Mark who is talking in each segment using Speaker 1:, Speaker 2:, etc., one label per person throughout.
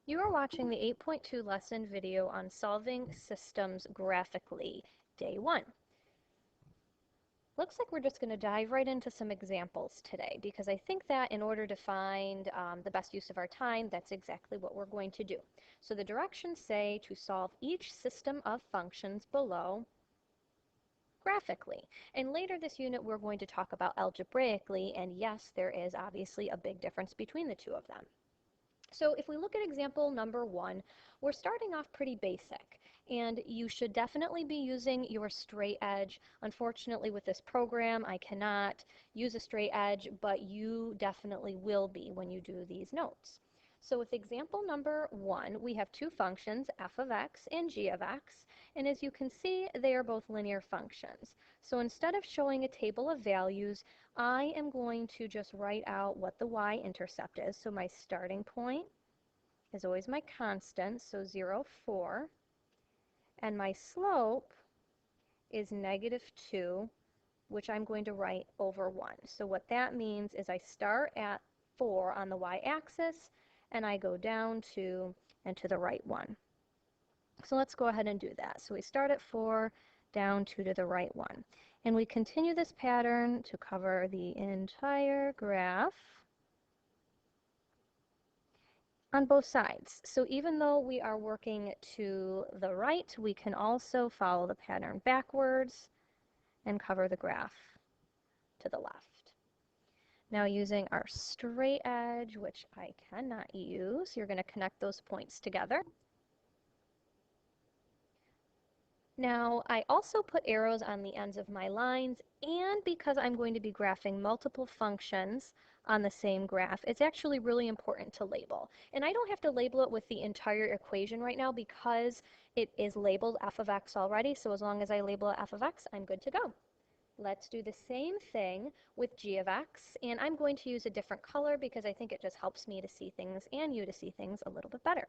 Speaker 1: You are watching the 8.2 lesson video on solving systems graphically, day 1. Looks like we're just going to dive right into some examples today because I think that in order to find the best use of our time, that's exactly what we're going to do. So the directions say to solve each system of functions below graphically. And later this unit we're going to talk about algebraically, and yes, there is obviously a big difference between the two of them. So if we look at example number 1, we're starting off pretty basic, and you should definitely be using your straight edge. Unfortunately, with this program, I cannot use a straight edge, but you definitely will be when you do these notes. So with example number 1, we have two functions, f of x and g of x, and as you can see, they are both linear functions. So instead of showing a table of values, I am going to just write out what the y-intercept is. So my starting point is always my constant, so 0, 4, and my slope is -2, which I'm going to write over 1. So what that means is I start at 4 on the y-axis, and I go down 2 and to the right 1. So let's go ahead and do that. So we start at 4, down 2 to the right 1. And we continue this pattern to cover the entire graph on both sides. So even though we are working to the right, we can also follow the pattern backwards and cover the graph to the left. Now using our straight edge, which I cannot use, you're going to connect those points together. Now, I also put arrows on the ends of my lines, and because I'm going to be graphing multiple functions on the same graph, it's actually really important to label. And I don't have to label it with the entire equation right now because it is labeled f of x already, so as long as I label it f of x, I'm good to go. Let's do the same thing with g of x, and I'm going to use a different color because I think it just helps me to see things and you to see things a little bit better.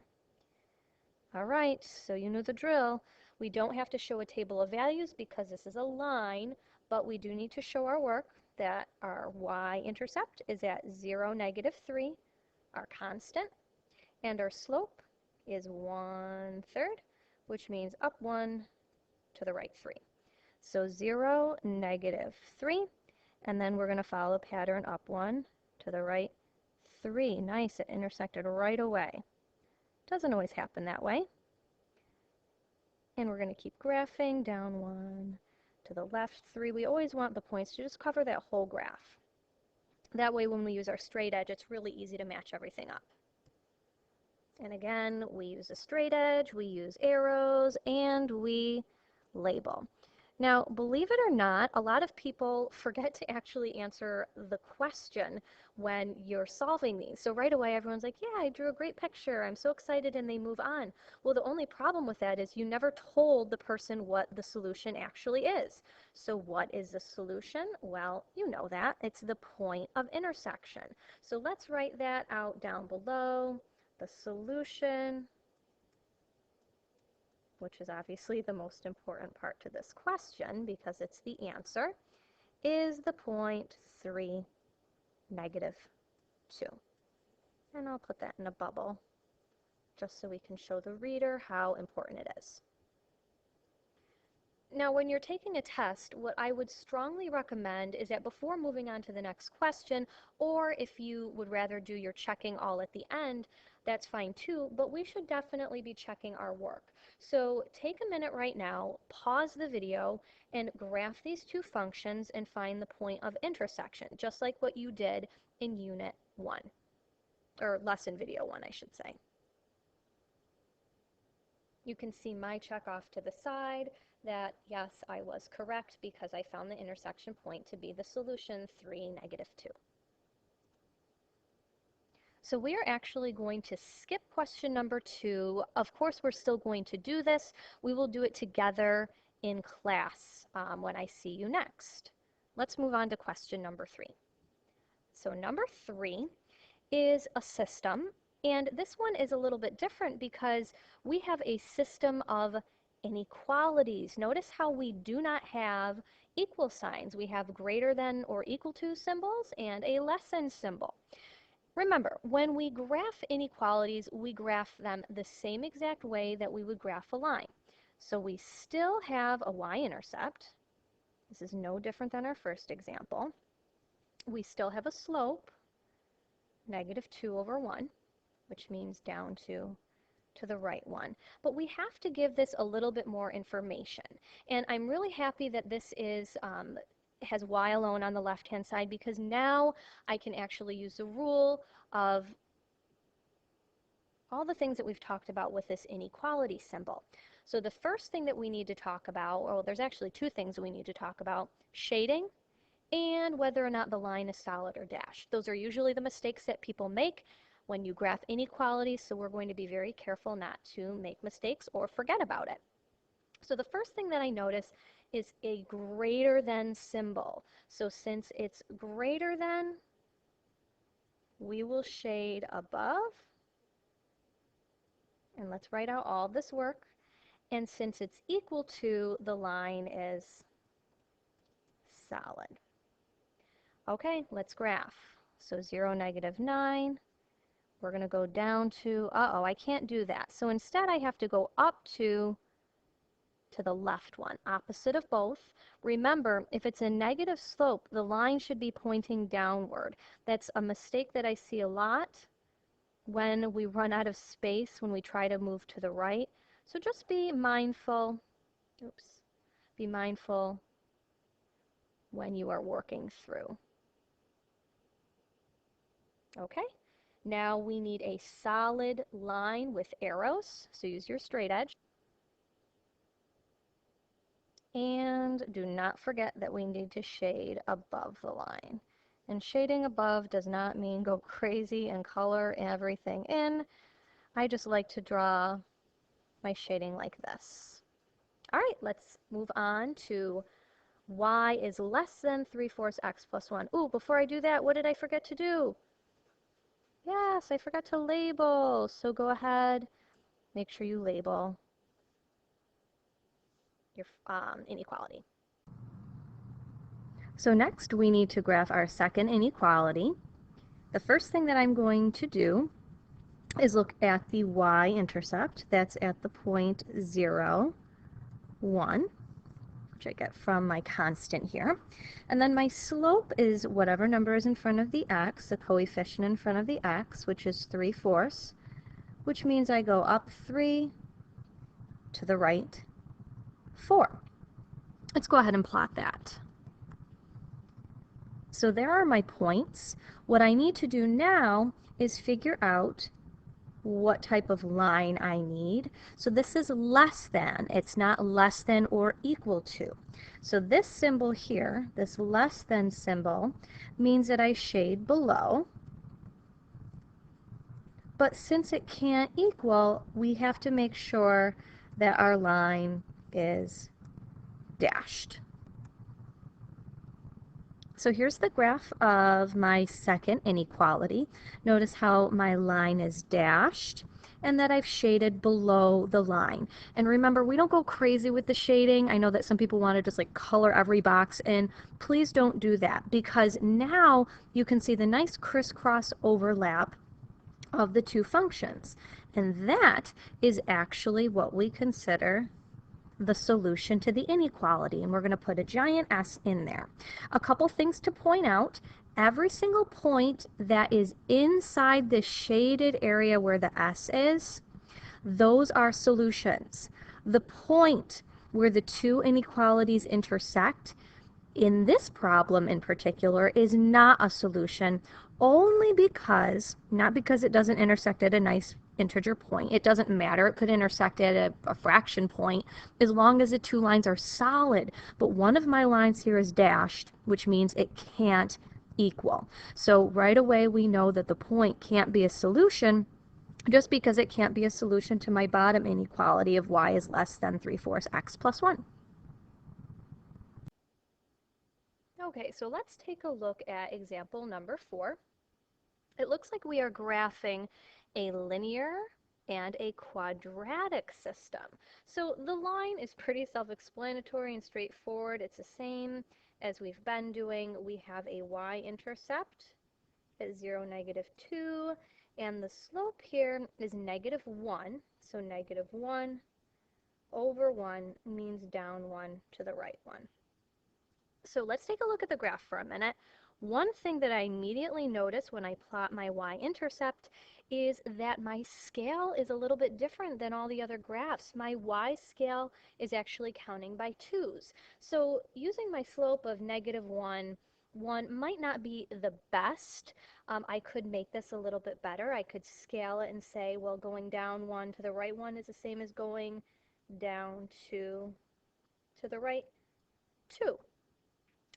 Speaker 1: All right, so you know the drill. We don't have to show a table of values because this is a line, but we do need to show our work that our y-intercept is at 0, -3, our constant, and our slope is 1/3, which means up 1 to the right 3. So 0, -3, and then we're going to follow the pattern up 1 to the right 3. Nice, it intersected right away. Doesn't always happen that way. And we're going to keep graphing down 1 to the left 3. We always want the points to just cover that whole graph. That way when we use our straight edge, it's really easy to match everything up. And again, we use a straight edge, we use arrows, and we label. Now, believe it or not, a lot of people forget to actually answer the question when you're solving these. So right away, everyone's like, yeah, I drew a great picture. I'm so excited, and they move on. Well, the only problem with that is you never told the person what the solution actually is. So what is the solution? Well, you know that. It's the point of intersection. So let's write that out down below. The solution, which is obviously the most important part to this question because it's the answer, is the point 3, -2. And I'll put that in a bubble just so we can show the reader how important it is. Now, when you're taking a test, what I would strongly recommend is that before moving on to the next question, or if you would rather do your checking all at the end, that's fine too, but we should definitely be checking our work. So take a minute right now, pause the video, and graph these two functions and find the point of intersection, just like what you did in Unit 1, or Lesson Video 1, I should say. You can see my check off to the side that, yes, I was correct because I found the intersection point to be the solution 3, -2. So we are actually going to skip question number 2. Of course, we're still going to do this. We will do it together in class when I see you next. Let's move on to question number 3. So number 3 is a system, and this one is a little bit different because we have a system of inequalities. Notice how we do not have equal signs. We have greater than or equal to symbols and a less than symbol. Remember, when we graph inequalities, we graph them the same exact way that we would graph a line. So we still have a y-intercept. This is no different than our first example. We still have a slope, -2/1, which means down to the right one. But we have to give this a little bit more information. And I'm really happy that this has y alone on the left-hand side, because now I can actually use the rule of all the things that we've talked about with this inequality symbol. So the first thing that we need to talk about, or there's actually two things we need to talk about: shading and whether or not the line is solid or dashed. Those are usually the mistakes that people make when you graph inequalities, so we're going to be very careful not to make mistakes or forget about it. So the first thing that I notice is a greater than symbol. So since it's greater than, we will shade above. And let's write out all this work. And since it's equal to, the line is solid. Okay, let's graph. So 0, -9. We're going to go down to, uh-oh, I can't do that. So instead I have to go up to the left one, opposite of both. Remember, if it's a negative slope, the line should be pointing downward. That's a mistake that I see a lot when we run out of space, when we try to move to the right. So just be mindful, be mindful when you are working through. Okay, now we need a solid line with arrows, so use your straight edge. And do not forget that we need to shade above the line. And shading above does not mean go crazy and color everything in. I just like to draw my shading like this. All right, let's move on to y is less than 3/4 x plus 1. Ooh, before I do that, what did I forget to do? Yes, I forgot to label. So go ahead, make sure you label your inequality. So next we need to graph our second inequality. The first thing that I'm going to do is look at the y-intercept. That's at the point 0, 1, which I get from my constant here. And then my slope is whatever number is in front of the x, the coefficient in front of the x, which is 3/4, which means I go up 3, to the right 4. Let's go ahead and plot that. So there are my points. What I need to do now is figure out what type of line I need. So this is less than. It's not less than or equal to. So this symbol here, this less than symbol, means that I shade below. But since it can't equal, we have to make sure that our line is dashed. So here's the graph of my second inequality. Notice how my line is dashed and that I've shaded below the line. And remember, we don't go crazy with the shading. I know that some people want to just like color every box in. Please don't do that, because now you can see the nice crisscross overlap of the two functions. And that is actually what we consider the solution to the inequality, and we're going to put a giant S in there. A couple things to point out: every single point that is inside the shaded area where the S is, those are solutions. The point where the two inequalities intersect in this problem in particular is not a solution, only because, not because it doesn't intersect at a nice integer point. It doesn't matter. It could intersect at a fraction point as long as the two lines are solid. But one of my lines here is dashed, which means it can't equal. So right away we know that the point can't be a solution just because it can't be a solution to my bottom inequality of y is less than 3/4 x plus 1. Okay, so let's take a look at example number 4. It looks like we are graphing a linear and a quadratic system. So the line is pretty self-explanatory and straightforward. It's the same as we've been doing. We have a y-intercept at 0, -2, and the slope here is -1, so -1 over 1 means down 1 to the right 1. So let's take a look at the graph for a minute. One thing that I immediately notice when I plot my y-intercept is that my scale is a little bit different than all the other graphs. My y-scale is actually counting by 2's. So using my slope of -1, 1 might not be the best. I could make this a little bit better. I could scale it and say, well, going down 1 to the right 1 is the same as going down 2 to the right 2.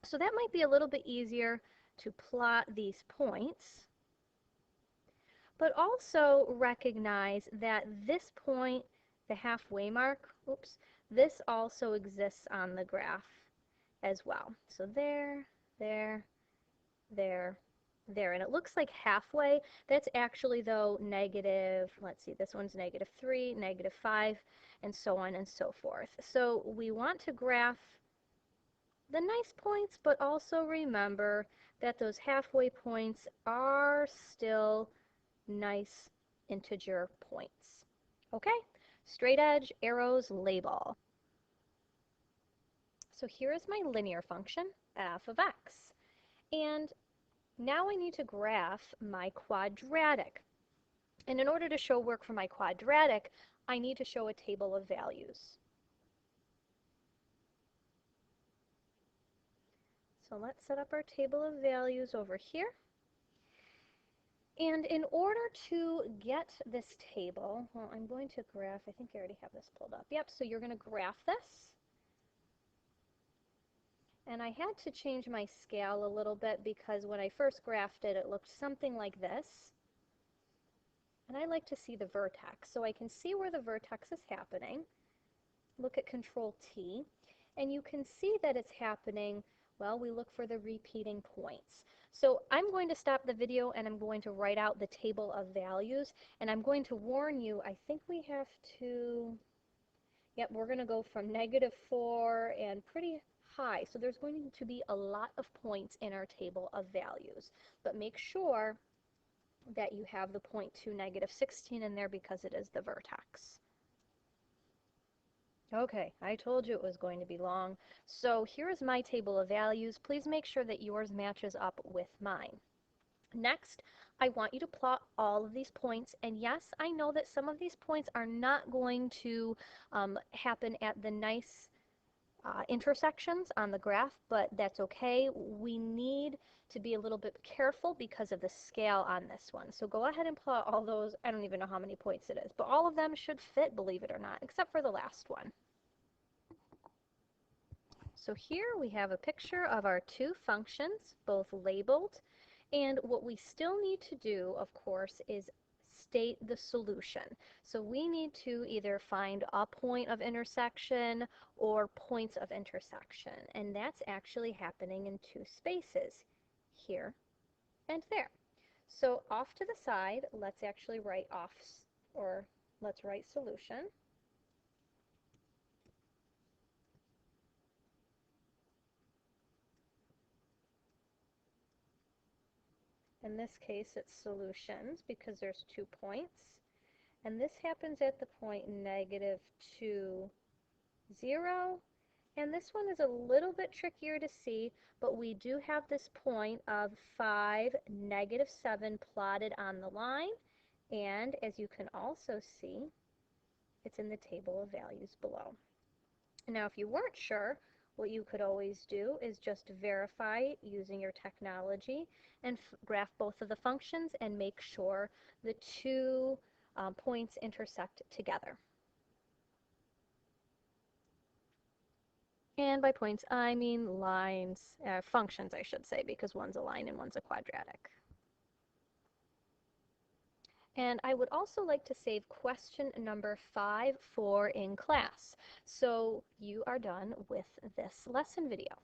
Speaker 1: So that might be a little bit easier to plot these points, but also recognize that this point, the halfway mark, oops, this also exists on the graph as well. So there, there, there, there, and it looks like halfway. That's actually, though, negative, let's see, this one's -3, -5, and so on and so forth. So we want to graph the nice points, but also remember that those halfway points are still nice integer points. Okay? Straight edge, arrows, label. So here is my linear function, f of x. And now I need to graph my quadratic. And in order to show work for my quadratic, I need to show a table of values. So let's set up our table of values over here. And in order to get this table, well, I'm going to graph, I think I already have this pulled up. Yep, so you're going to graph this. And I had to change my scale a little bit because when I first graphed it, it looked something like this. And I like to see the vertex, so I can see where the vertex is happening. Look at Control T, and you can see that it's happening, well, we look for the repeating points. So I'm going to stop the video and I'm going to write out the table of values, and I'm going to warn you, I think we have to, yep, we're going to go from -4 and pretty high. So there's going to be a lot of points in our table of values, but make sure that you have the point to -16 in there because it is the vertex. Okay, I told you it was going to be long. So here is my table of values. Please make sure that yours matches up with mine. Next, I want you to plot all of these points, and yes, I know that some of these points are not going to happen at the nice intersections on the graph, but that's okay. We need to be a little bit careful because of the scale on this one. So go ahead and plot all those. I don't even know how many points it is, but all of them should fit, believe it or not, except for the last one. So here we have a picture of our two functions, both labeled, and what we still need to do, of course, is state the solution. So we need to either find a point of intersection or points of intersection, and that's actually happening in two spaces, here and there. So off to the side, let's actually write off, or let's write solution. In this case, it's solutions because there's 2 points. And this happens at the point -2, 0. And this one is a little bit trickier to see, but we do have this point of 5, -7 plotted on the line. And as you can also see, it's in the table of values below. Now, if you weren't sure, what you could always do is just verify using your technology and graph both of the functions and make sure the two points intersect together. And by points, I mean lines, functions, I should say, because one's a line and one's a quadratic. And I would also like to save question number 5 for in class. So you are done with this lesson video.